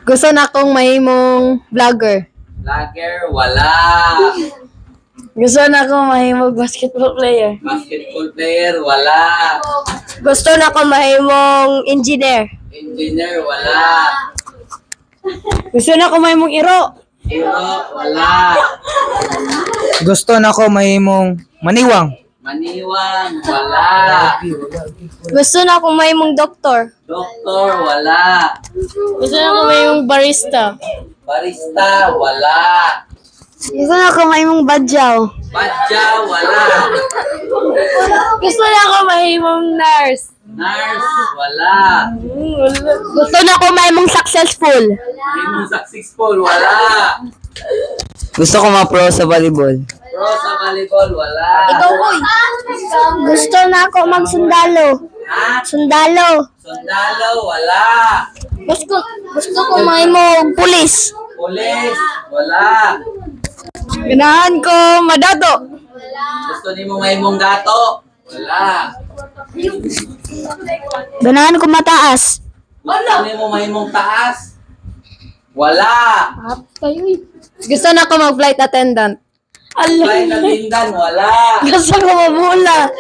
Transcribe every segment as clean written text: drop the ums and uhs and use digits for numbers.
Gusto na akong mahimong vlogger. Vlogger, wala. Gusto na akong mahimong basketball player. Basketball player, wala. Gusto na akong mahimong engineer. Engineer, wala. Gusto na akong mahimong iro. Hero, wala. Gusto na ko mahimong maniwang. Maniwang, wala. Gusto na akong mahimong doktor. Doktor, wala. Gusto na akong mahimong barista. Barista, wala. Gusto na akong mahimong badyaw. Badya, wala. Gusto na akong mahimong nurse. Nurse, wala. Gusto na akong mahimong successful. Himong successful, wala. Gusto ko ma-pro sa volleyball. Pro sa volleyball, wala. Koy. Gusto na ako magsundalo. Ha? Sundalo. Sundalo, wala. Gusto ko mahimong pulis. Police, wala. Ganahan ko madato. Gusto ni mo may mong gato? Wala. Ganahan ko mataas. Gusto ni mo may mong taas? Wala. Gusto na ako mag-flight attendant. Flight attendant, wala. Gusto ko mamula.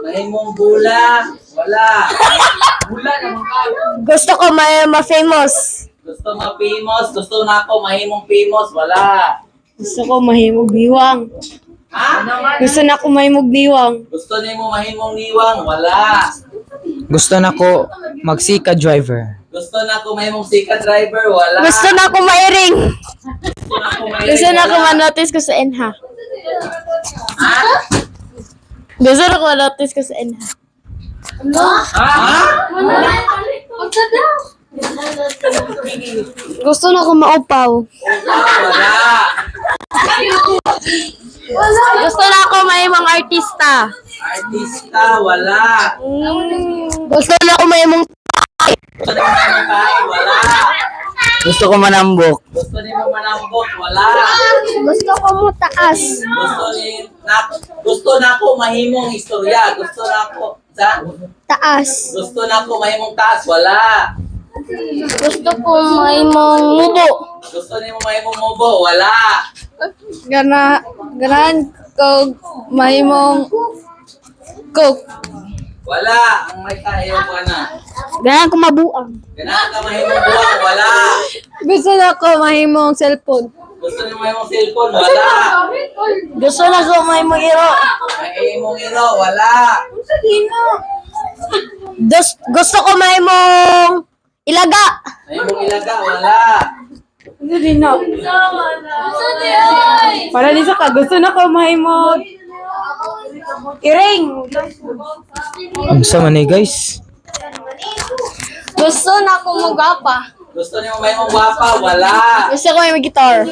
May mong bula? Wala. Bula naman ka. Gusto ko ma-famous. Gusto ma-famous? Gusto na ako mahimong famous? Wala. Gusto ko mahimog biwang. Ha? Gusto na ako mahimog biwang. Gusto ni mo mahimong niwang? Wala. Gusto na ko magsika driver. Gusto na ako mahimong sikat driver? Wala. Gusto na ako mairing. Gusto na ako may Gusto na ako manotice ko sa Enha. Ha? Gusto na ako manotice ko sa Enha. Ha? Gusto na ako maupaw. Wala. Gusto na ako mahimong artista. Artista? Wala. Gusto na ako mahimong Gusto ni mo mahimong tayo? Wala. Gusto ko manambok. Gusto ni mo manambok? Wala. Gusto ko mo taas. Gusto na ako mahimong istorya. Gusto na ako Taas. Gusto na ako mahimong taas. Wala. Gusto ko mahimong mubo. Gusto ni mo mahimong mubo. Wala. Ganahan ko mahimong coke. Wala. Ang may kayo ko na. Ganahan ko mabuang. Ganahan ka mahimong buwang. Wala. Gusto na ko mahimong cellphone. Gusto ni mo mahimong cellphone. Wala. Gusto na ko mahimong iro. Mahimong iro. Wala. Gusto ko mahimong ilaga. Mahimong ilaga. Wala. Hindi na. Para di sa ka, gusto na ko mahimong iring. Ang sama ni guys. Gusto na ko magapa. Gusto ni mo mahimong gwapa. Wala. Gusto ko mahimong gitar.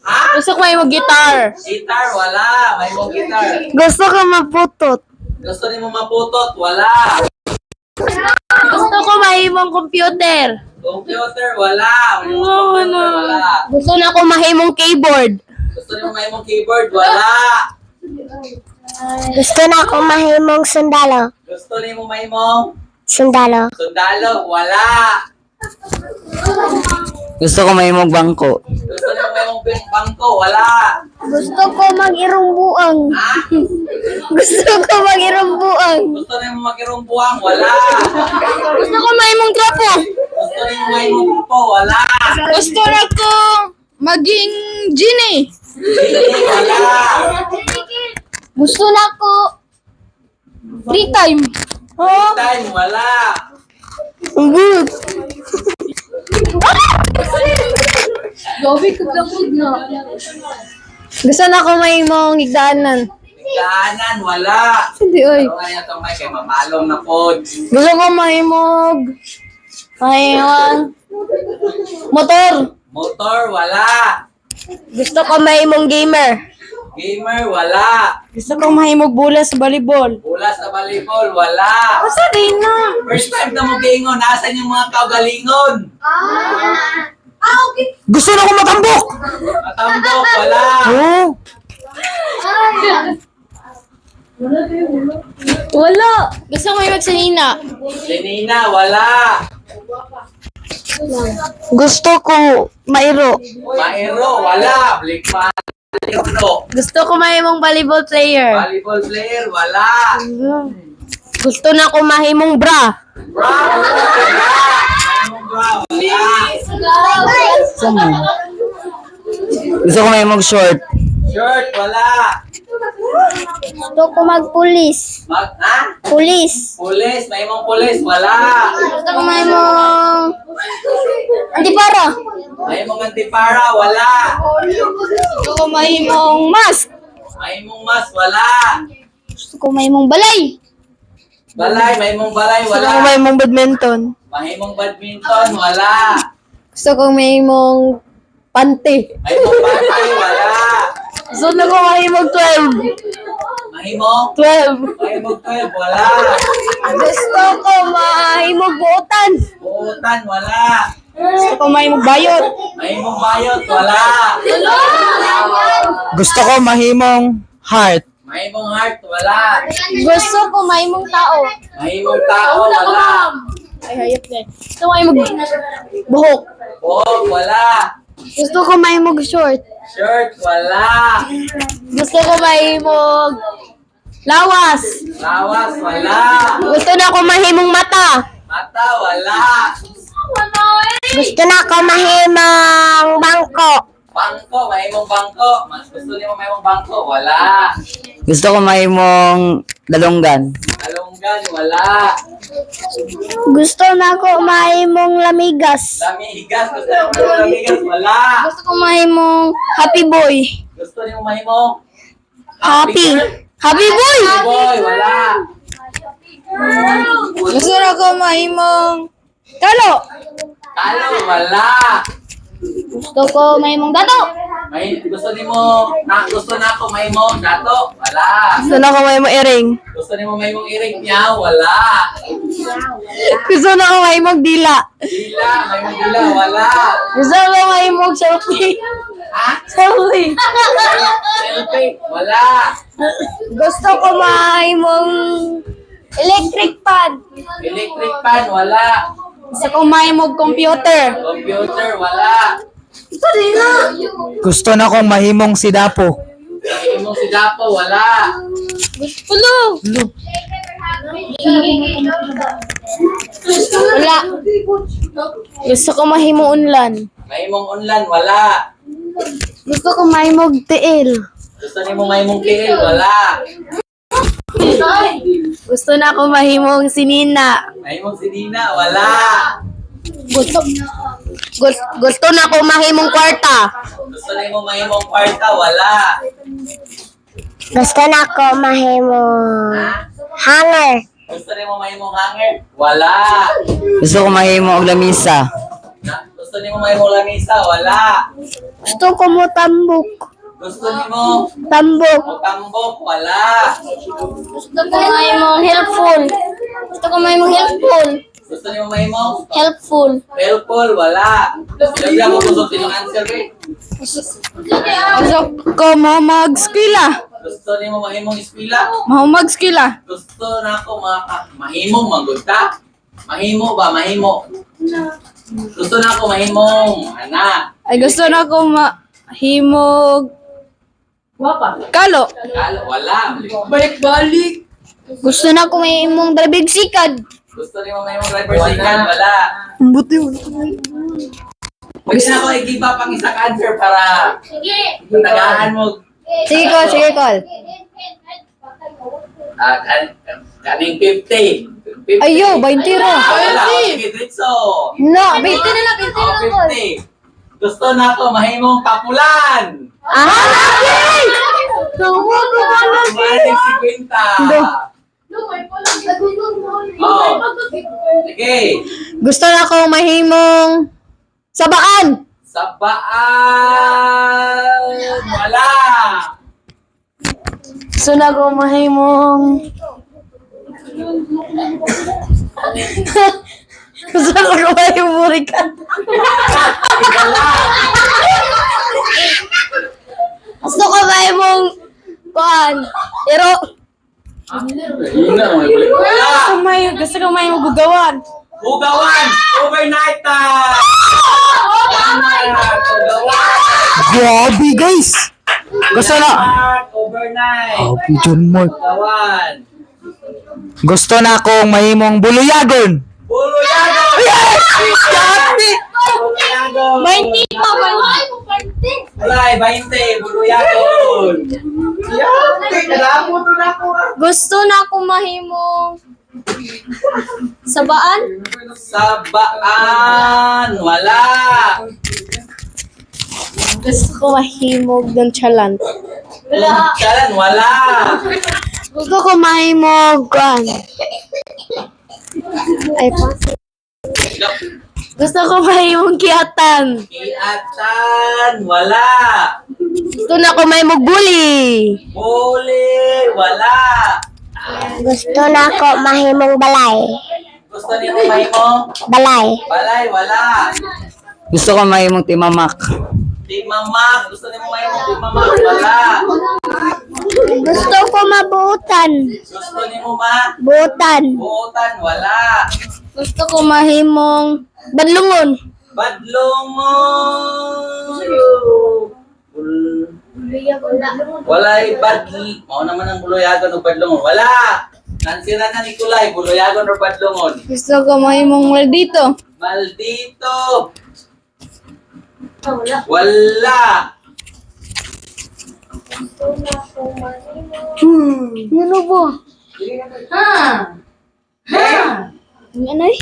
Ha? Gusto ko mahimong gitar. Gitar. Wala. Mahimong gitar. Gusto ko maputot. Gusto ni mo maputot. Wala. Gusto ko mahimong computer. Computer. Wala. Mahimong computer. Wala. Gusto na ko mahimong keyboard. Gusto ni mo mahimong keyboard. Wala. Gusto na ko mahimong sundalo. Gusto ni mo mahimong Sundalo. sundalo. Wala. Gusto ko mahimong bangko. Gusto ni mo mahimong bangko. Wala. Gusto ko mag-irong buang. Ha? Gusto ko mag-irong buang. Gusto ni mo magirumbuang. Wala. Gusto ko mahimong trapo. Gusto ni mo mahimong po. Wala. Gusto na ko maging genie. Wala. Gusto na ko free time. Time. Wala. Good. Gabi ko na. Gusto na ko mahimong igdaanan. Daanan. Wala. Hindi, oy. Pero kaya itong may kay mamalong na po. Gusto ko mahimong motor. Motor. Wala. Gusto ko mahimong gamer. Gamer. Wala. Gusto ko mahimong bola sa volleyball. Bula sa volleyball. Wala. Basta din na. First time na mo gingon. Nasaan yung mga kaugalingon? Gusto na ko matambok. Matambok. Wala. Oh. Wala. Gusto ko mahimong sanina. Sinina. Wala. Gusto ko mairo. Maero, wala. Blake Maero. Gusto ko mahimong volleyball player. Volleyball player, wala. Gusto na ko mahimong bra. Brown, wala. Mahimong brown, wala. Gusto ko may mag-short. Shirt, wala. Gusto ko magpulis. Ha? Pulis. Pulis, mahimong pulis, wala. Gusto ko mahimong antipara. Mahimong antipara, wala. Gusto ko mahimong mask. Mahimong mas, wala. Gusto ko mahimong balay. Balay, mahimong balay, Gusto ko wala. mahimong badminton. Mahimong badminton, wala. Gusto ko mahimong pante. Mahimong bantay, wala. Gusto na ko mahimong 12. Mahimong? 12. Mahimong 12, wala. Gusto ko mahimong buotan. Buutan, wala. Gusto ko mahimong bayot. Mahimong bayot, wala. Gusto ko mahimong heart. Mahimong heart, wala. Gusto ko mahimong tao. Mahimong tao, wala. Ay, hayop na. Gusto ko mahimong buhok. Buhok, wala. Gusto ko mahimong short. Shirt, wala. Gusto ko mahimong lawas. Lawas, wala. Gusto na ko mahimong mata. Mata, wala. Gusto na ko mahimong bangko. Bangko, mahimong bangko. Mas gusto niyo mahimong bangko, wala. Gusto ko mahimong dalunggan. Alunggan, wala. Gusto na ko mahimong lamigas. Lamigas, gusto niyo mahimong lamigas, wala. Gusto ko mahimong happy boy. Gusto niyo mahimong Happy. girl? Happy boy. Boy, wala. Gusto na ko mahimong kalo. Kalo, wala. Gusto ko mahimong dato. Gusto na ako mahimong dato, wala. Gusto na ko mahimong iring. Gusto niyo mahimong iring niya, wala. Gusto na ko mahimong dila. Dila, mahimong dila, wala. Gusto ko mahimong selfie. Ha? Selfie. Selfie, wala. Gusto ko mahimong electric fan. Electric fan, wala. Gusto ko mahimong computer. Computer, wala. Gusto na kong mahimong sidapo. Mahimong si Dapo, wala. Ulo. Wala. Gusto ko mahimong unlan. Mahimong unlan, wala. Gusto ko mahimong tiil. Gusto niyo mahimong kiil, wala. Gusto na ko mahimong sinina. Mahimong si Dina, wala. Gusto na ko mahimong kwarta. Gusto niyo mahimong kwarta, wala. Gusto na ko mahimong hanger. Gusto niyo mahimong hanger, wala. Gusto ko mahimong og lamisa. Gusto niyo mahimong lamisa, wala. Gusto ko mo tambok. Gusto niyo Tambok. tambok, wala. Gusto ko mahimong helpful. Gusto ko mahimong helpful. Gusto niyo mahimong Helpful. helpful, wala. Lagyan mo gusto yung answer, eh. Gusto ko mag-skila. Gusto niyo mahimong eskwela. Mag-skila. Gusto na ako mahimong magudta. Mahimo ba? Mahimo. Gusto na ako mahimong anak. Ay, gusto na ko mahimog kalo. Kalo, wala. Balik-balik. Gusto na ko mahimong drabig sikad. Gusto niyo mahimong driver sikan, wala. Buti mo. Pwede na ako i-give up ang isang answer para tagaan mo. Sige, call. Sige, call. Kaning 50. 50. Ayo, 20 ra. Wala, sige, Dritso. No, 20 na lang. 20 na lang, call. 50. Gusto na ako mahimong kapulan. Ah! Tumo ko pala. Maling 50. Oh. Sige. Gusto na ko mahimong sabaan. Sabaan. Wala. Gusto na ko mahimong gusto na ko mahimong burikan. Gusto ko mahimong kuan. Pero Wala. Gusto ko may magugawan. Hugawan! Overnight time! Hugawan! Grabe guys! Gusto na... Overnight! Grabe John Mark. Hugawan! Gusto na akong mahimong buluyagon. Buluyagon! Buluyagon! 20 pa, 20. Alay, 20! Buluyagon! Yate! Kalamo to na ako ah! Gusto na ako mahimong sabaan. Sabaan! Wala! Gusto ko mahimog ng chalan. Chalan, wala! Gusto ko mahimog ay gusto ko mahimong kiyatan. Kiatan, wala! Gusto na ko mahimog buli. Buli, wala! Gusto na ko mahimong balay. Gusto niyo mahimo? Balay. Balay, wala! Gusto ko mahimong timamak. Timamak, gusto niyo mahimo timamak, wala! Gusto ko mabutan. Gusto niyo ma? Butan. Buutan, wala! Gusto ko mahimong badlungon. Badlongon! Walay badli. Mao naman ang buluyagon o badlongon. Wala! Nansira na Nikolay, buluyagon o badlongon. Gusto ko mahimong maldito. Maldito! Wala! Ano ba? Ano eh?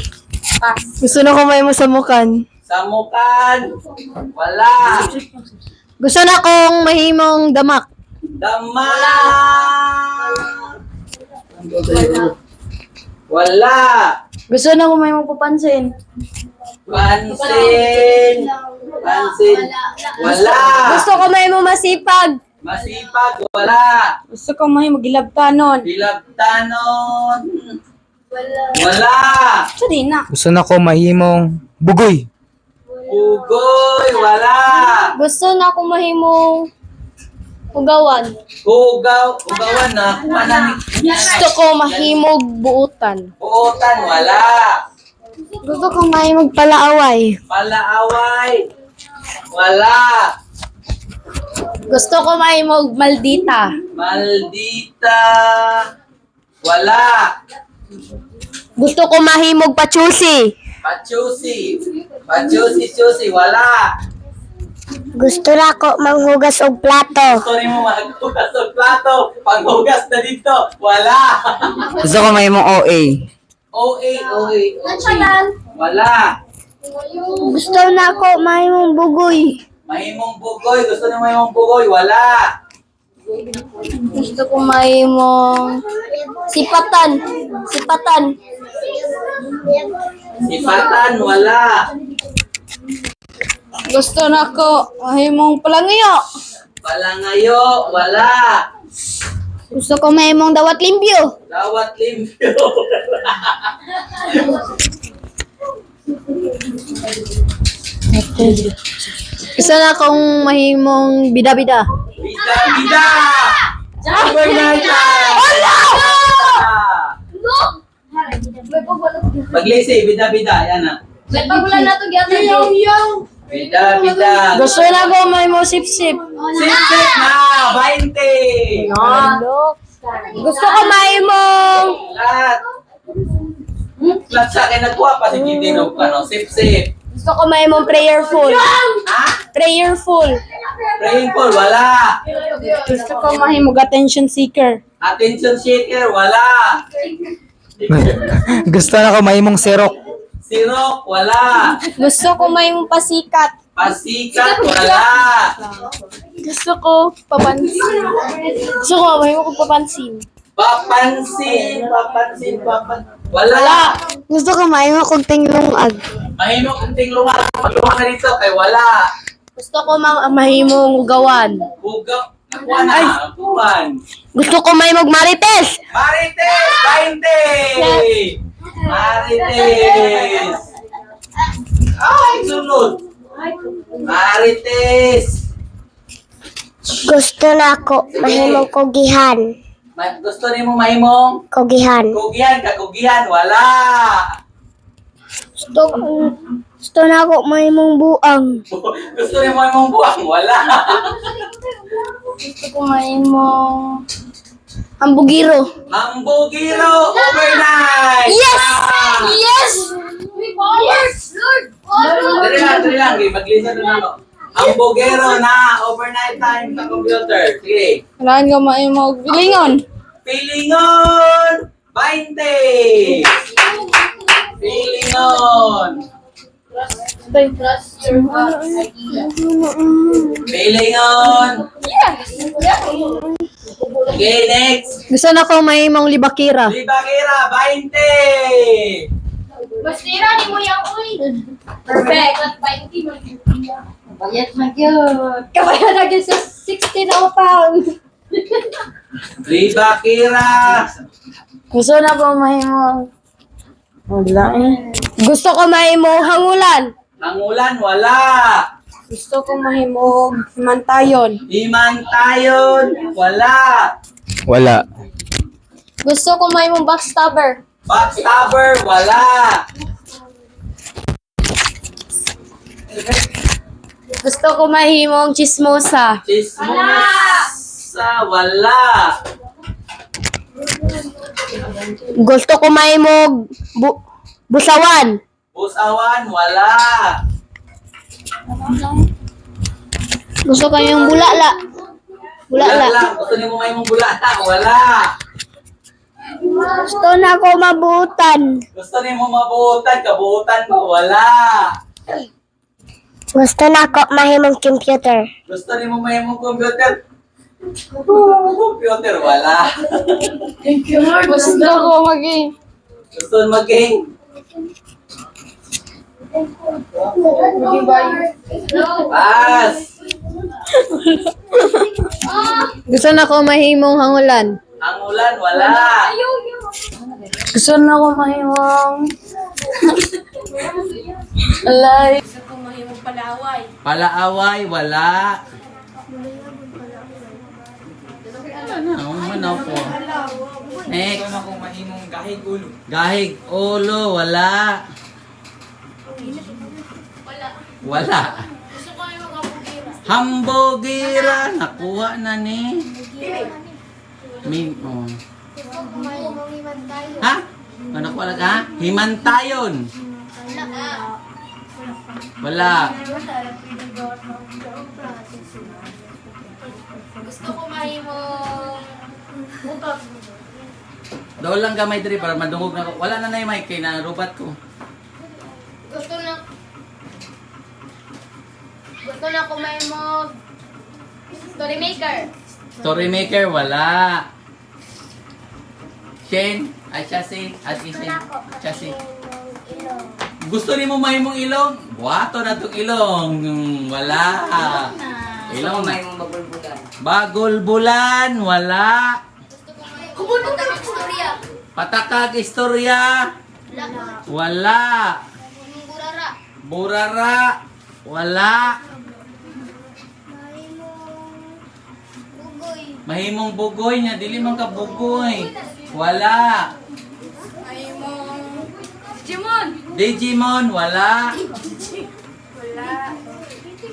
Gusto na ko mahimong samukan. Samukan! Wala! Gusto na kong mahimong damak. Dama! Wala! Gusto na ko mahimong papansin. Pansin! Pansin! Wala! Gusto ko mahimong masipag. Masipag! Wala! Gusto ko mahimong gilabtanon. Bilabtanon! Wala! So di na. Gusto na ko mahimong bugoy. Ugoy! Wala! Gusto na ko mahimong hugawan. Ugawan na. Kumanan Gusto ko mahimog buutan. Buutan, wala. Gusto ko mahimog palaaway. Palaaway, wala. Gusto ko mahimog maldita. Maldita, wala. Gusto ko mahimog pachusi. Pachusi, pachusi, wala. Gusto na ko manghugas og plato. Sorry mo, maghugas ng plato. Paghugas na dito, wala. Gusto ko mahimong OA. OA, wala. Gusto na ko mahimong bugoy. Mahimong bugoy, gusto niyo mahimong bugoy, wala. Gusto ko mahimong sipatan. Sipatan. Sipatan, wala. Gusto na ko mahimong palangiyo. Palangayo, wala. Gusto ko mahimong dawat limpyo. Dawat limpyo. Gusto na kong mahimong bida-bida. Bida, bida! Overnight time! Maglisi, bida, bida. Yan na. May pagulan na to gyud. Bida, bida. Gusto na ko mahimong sip-sip. Sip-sip na! 20! Gusto ko mahimong Lahat. Lahat sa akin nagkuha pa si Gidinog. Ano, sip-sip. gusto ko mahimong prayerful. Ha? Prayerful. Praying for, wala. Gusto ko mahimong attention seeker. Attention shaker, wala. Gusto na ko mahimong sirok. Sirok, wala. Gusto ko mahimong pasikat. Pasikat, wala. Gusto ko papansin. Gusto ko mahimong papansin. Papansin, papansin, papansin. Wala. Gusto ko mahimong kong tinglungag. Mahimo kung tinglungan. Maglungan ka dito, kay wala. Gusto ko mahimong ugawan. Hugaw. Nakuha na. Nakuhan. Gusto ko mahimong marites. Marites! 20! Marites! Ay, sunod. Marites! Gusto na ko mahimong kugihan. Gusto niyo mo mahimong? Kugihan. Kugihan, kakugihan, wala. Gusto na ako may mong buang. Gusto niyo mo yung buwang? Wala. Gusto ko may mong hambugiro. Hambugiro overnight! Yes! Ah! Yes! Yes! Dali lang. Mag-listen na ako. Hambugiro na overnight time sa computer. Sige. Kailangan ka mahimog. Bilingon. Pilingon! 20! Pilingon! Pilingon! Okay, next. Gusto na ko mahimong libakira. Libakira, 20! Bastira ni mo yung uy. Perfect. Bayad na yun. Kabayad na yun sa 60 na pound. Libakira! Gusto na ko mahimong. Wala eh. Gusto ko mahimong hangulan. Hangulan, wala! Gusto ko mahimog himantayon. Himantayon, wala! Wala. Gusto ko may mong backstabber. Backstabber, wala! Gusto ko mahimong chismosa. Chismosa, wala! Gusto ko mahimog busawan. Busawan, wala! Gusto ko yung bulala. Bulala. Gusto niyo mo may mong bulala, wala! Gusto na ko mabutan. Gusto niyo mo mabuhutan, kabuhutan mo, wala! Gusto na ko mahimong computer. Gusto niyo mo may mong computer? Computer, wala! Gusto ko maging Gusto mag-game? Pass! gusto na ko mahimong hangulan. Ang ulan, wala! Gusto na ko mahimong alay. Gusto ko mahimong palaway. Palaaway, wala! Ano man po? Next. Gusto na kung mahimong gahig ulo. Gahig ulo, wala! Wala. Hamburgira. Nakuha na ni. Oh. Ha? Ano ko alag ha? Himantayon. Wala. Gusto ko mahimong bukas. Daw lang gamay diri para madungog na ko. Wala na na yung mic kay na robot ko. Gusto na ko mahimong story maker. Story maker, wala. Shane, ay chassis, chassis. Gusto ni mo mahimong ilong? Buhato na itong ilong. Wala. Ilong na. Bagol-bulan, wala. Patakag istorya. Patakag istorya, wala. Burara. Burara, wala. Bugoy. Mahimong bugoy niya, dili man ka bugoy. Wala. Jimon. Digimon, wala.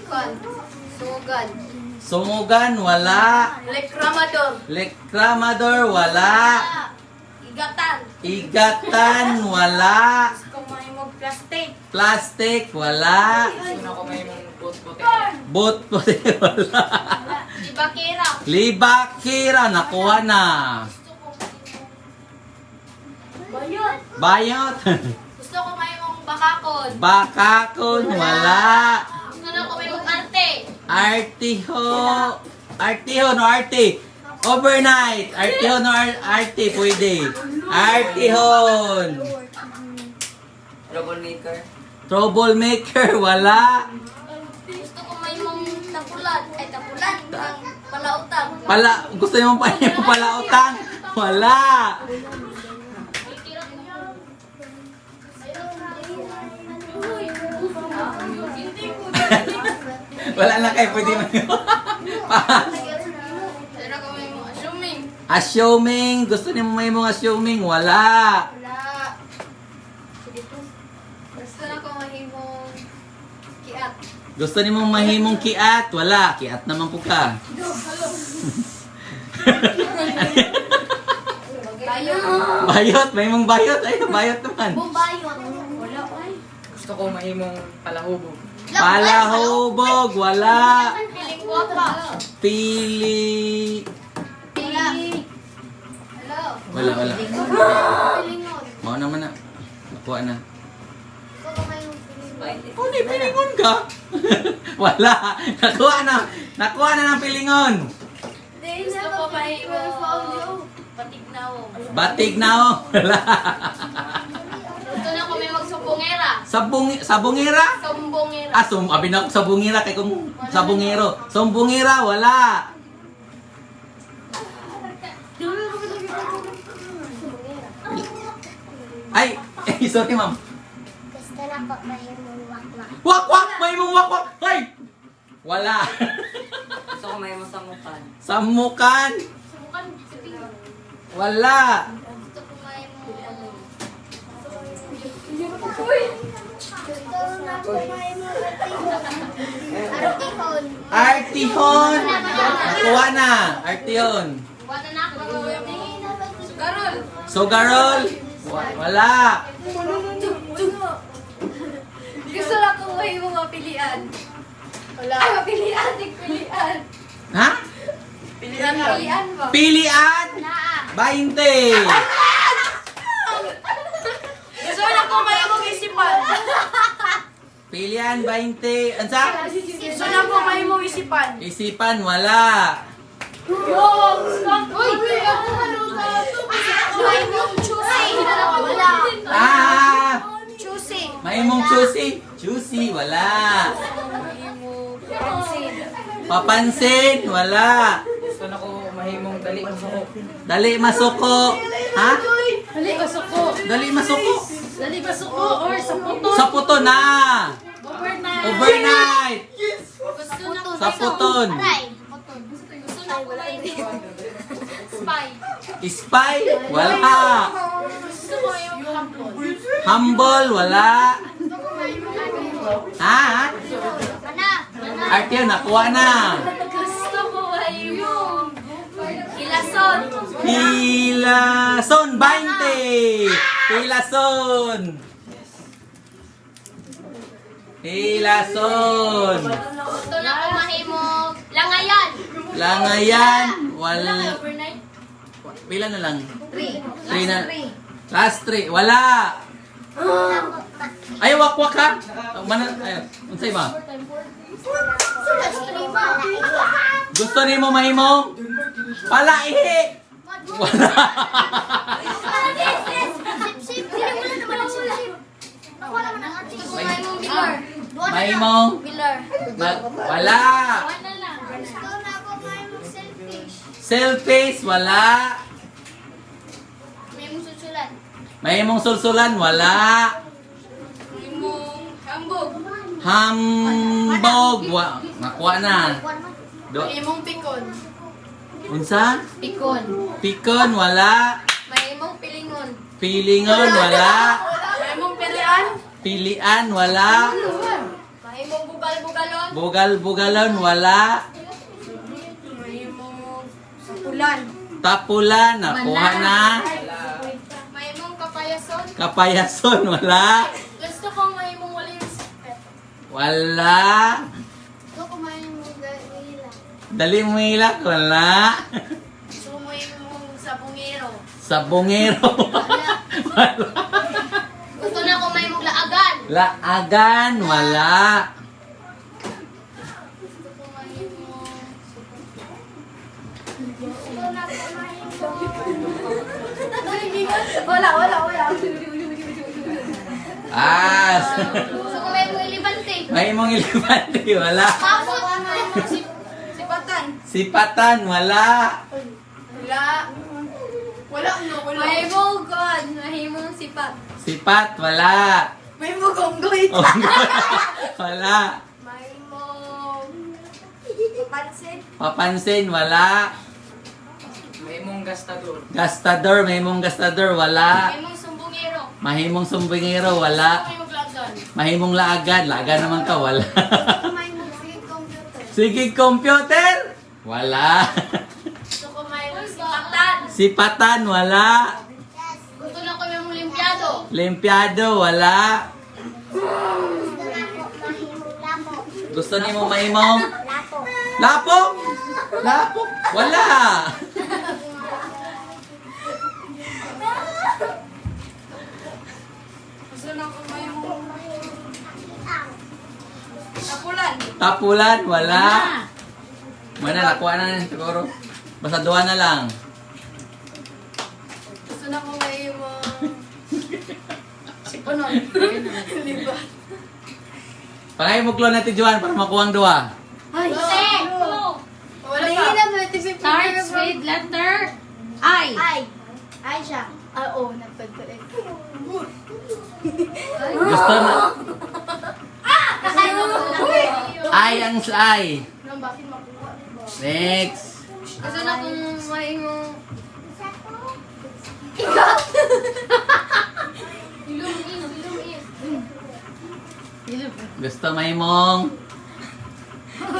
Kan. Sugan. Sumugan, wala. Lekramador. Lekramador, wala. Igatan. Igatan, wala. Kumahimog plastic. Plastic, wala. Boot puti, wala. Ibakira. Libakira, nakuha na. Bayot. Bayot. Gusto ko mahimong bakakon. Bakakon, wala. Gusto na ko mahimong arte. Artiho. Artiho, no arte. Overnight. Artiho, no arte, pwede. Artihon. Troublemaker, wala. Gusto ko mahimong tapulan. Ay, tapulan. Palautang. Gusto niyo pa yung palautang? Wala. Wala na kayo, pwede mo yun. Pass. Gusto ko mahimong assuming. Assuming, gusto niyo may mga assuming, wala. Wala. Gusto Gusto ni mong mahimong kiat? Wala. Kiat naman po ka. Bayot. Mahimong bayot. Ay, bayot naman. Gusto ko mahimong palahubog. Palahubog. Wala. Piling ko pa. Pili. Wala. Mao naman na. Nakuha na. Oh, di pilingon ka. Wala. Nakuha na ng pilingon. Gusto ko mahimong Batignaw. Wala. Gusto na ko may magsubongera. Sabungera? Sumbongera. Abi na ako sabungera kay kung sabungero. Sumbungera, wala. Ay, sorry ma'am. Gusto na po mahimong wakwak. Wakwak! May mong wakwak! Ay! Wala. Gusto ko mahimong samukan. Samukan? Wala. Gusto ko mahimong Gusto na po mahimong artihon. Artihon. Nakuha na. Artihon. wala na ako. Sugarol. Sugarol. Wala. Gusto na ko mahimong mapilian. Wala. Ay, mapilian. Pilian. Ha? Pilian ba? Pilian. 20. Gusto na ko mahimong isipan. Pilian 20. Ansa? Gusto na ko mahimong isipan. Isipan. Wala. Uy! Mahimong choosy. Wala. Ah! Choosy. May mong choosy. Choosy. Wala. Papansin. Wala. Gusto na ko mahimong dali masuko. Dali masuko. Ha? Dali ka suko. Dali masuko. Dali ka suko or sa puto. Sa puto na. Overnight. Overnight. Gusto na ko Sa puton. Gusto na ko mahimong spy. Spy. Wala. Gusto ko yung humble. Humble. Wala. Ha? Artio, nakuha na. Gusto ko mahimong kilason. Hilason. 20. Hilason. Hilason. Gusto na ko mahimong langayan. Langayan. Wala. Overnight. Pila na lang? 3. 3 na. Last 3. Wala. Ay, wakwak ha? Ay, unsay ba? Gusto ni mo mahimong? Palaihi. Wala. Gusto ko mahimong bilar. Mahimong? Bilar. Wala. Wala lang. Gusto na po mahimong selfish. Selfish. Wala. Mahimong susulan. Mahimong sulsulan. Wala. Mahimong hambog. Hambog. Nakuha na. Mahimong pikon. Unsa? Pikon. Pikon. Wala. Mahimong pilingon. Pilingon. Wala. Mahimong pilian. Pilian. Wala. Mahimong bugal-bugalon. Bugal-bugalon. Wala. Mahimong sapulan. Tapulan. Nakuha na. Mahimong kapayason. Kapayason. Wala. Gusto ko mahimong wala yung sikret. Wala. Gusto ko mahimong gawila. Dali mo ilak. Wala. Gusto ko mahimong sabungero. Sabongero. Wala. Gusto na ko mahimong laagan. Laagan. Wala. Gusto ko mahimong... Wala. Gusto ko mahimong ilibante. May mong ilibante. Wala. Kapot. Sipatan. Sipatan. Wala. Wala. Mahimong god. Mahimong sipat. Sipat. Wala. Mahimong gonggoy. Oh, wala. Mahimong... Pansin. Papansin. Wala. Mahimong gastador. Gastador. May mong gastador. Wala. Mahimong sumbong sumbingero. Mahimong sumbingero, wala. May maglagan. Mahimong laagad, laga naman ka, wala. Gusto ko may mong sige computer. Sige, computer, wala. Gusto ko may sipatan. Sipatan, wala. Gusto na ko may limpyado. Limpiado, wala. Gusto na ko mahimong lapo. Gusto ni mo mahimong Lapo. lapok? Lapok, wala. Gusto na ko may tapulan. Tapulan, wala. Mana, nakuha na siguro. Basta duha na lang. Gusto na ko may sipunon. Liba. Pangay mo klon natin, Juan, para makuha ang duha. Ay, wala pa. Starts with letter I. Ay siya. Oo, nagpagpag. Gusto na. Kakain mo Ay ang ay. bakit makuha? Next. Gusto na kung may mo... Gusto may mong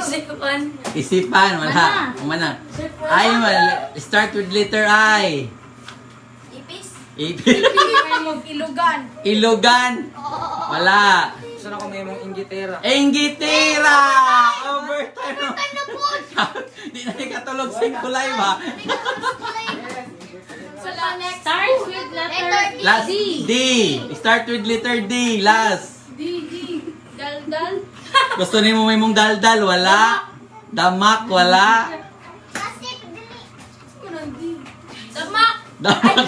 Isipan. isipan, wala. Umana. Ay, start with letter I. Ipis. Ipil. Ilugan. Ilugan. Wala. Gusto na ko may mong inggitera. Enggitira! Overtime na po! Di na ikatulog sa kulay ba? Starts with letter Last D. D. Start with letter D. Last. Daldal. Gusto ni mo may mong daldal? Wala. Damak? Wala. Kasi dili. Damak. Damak.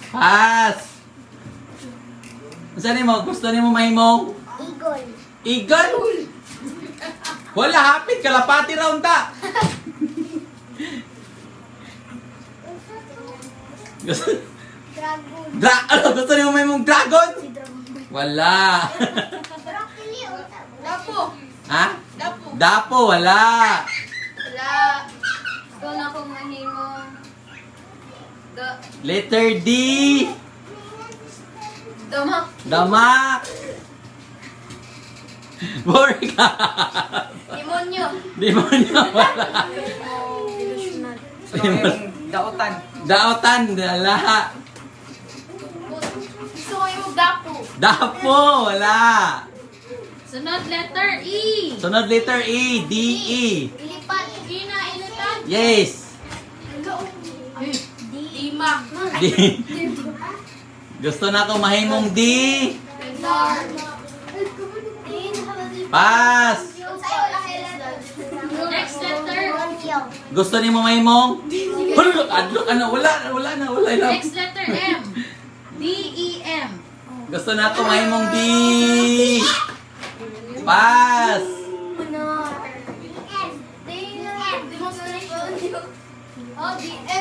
Pass. Saan mo? Gusto ni mo may mong Igol. igon? Wala, hapit. Kalapati round ta. Gusto, Dragon. ano? Gusto ni mo may mong dragon? Si Dragon. Wala. Broccoli o Dapo. Ha? Dapo. Dapo, wala. Wala. Gusto na kung mahimo. Letter D. Damak. Damak. Boring ka. Demonyo. Demonyo, wala. Gusto na ko may mong daotan. Daotan, wala. Gusto ko yung dapo. Dapo, wala. Sunod letter E. Sunod letter E. D-E. Ilipat. Ina, ilipat. Yes. Dimak. D. Gusto na ko mahimong D. Pass. Next letter. Gusto ni mo mahimong? Adlok, ano, wala na. Next letter M. D-E-M. Gusto na ko mahimong D. Pass.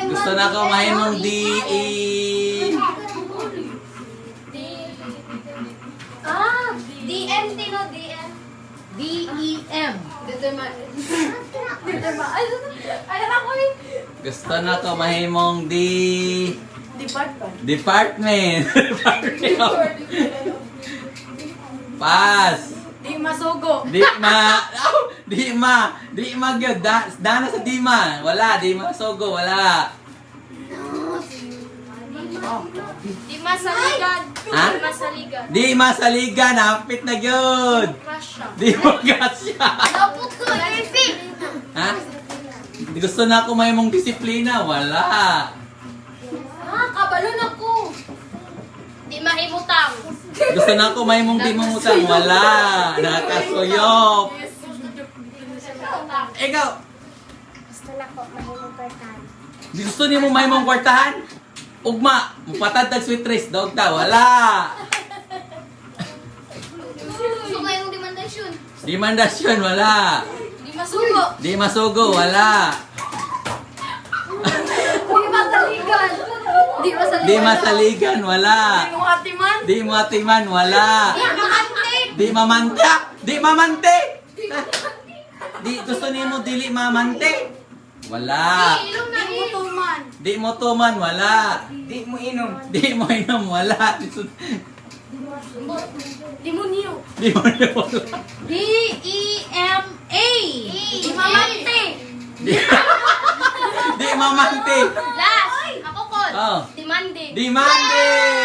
Gusto na ko mahimong D-E. DM, Tino, DM. D-E-M. Alam ako eh. Gusto na ko mahimong D. Department. Department. Pass. Di masugo. Di ma gyud. Dana sa di ma. Wala, di ma sogo, wala. Di masaligan. Ha? Di masaligan. Di masaligan, hapit na gyud. Russia. Di mo gasya. Napot ko, Efi. Ha? Gusto na ako may mong disiplina, wala. Kabalon ako. Di mahimutang. Gusto na ako may mong di mangutang, wala. Nakasuyop. Ikaw, Gusto na ko mahimong pertan. di gusto niyo mo may mong kwartahan? Ugma, mupatad sweet race, dog ta, wala. Gusto ko yung demandasyon. Dimandasyon, wala. Di masugo. Di masugo, wala. Di masaligan. Di masaligan. Di masaligan, wala. Di mo hatiman. Di matiman, wala. Di makantik. Di mamanta. Di mamante. Di gusto niyo mo dili mamante. Wala. Ilong na inutuman. Di mo tuman, wala. Di mo inom. Di mo inom, wala. Demonyo. Di mo inom, wala. D-E-M-A. Mamante. Di mamante. Last. Ako, Kol. Oh. Demande. Demande!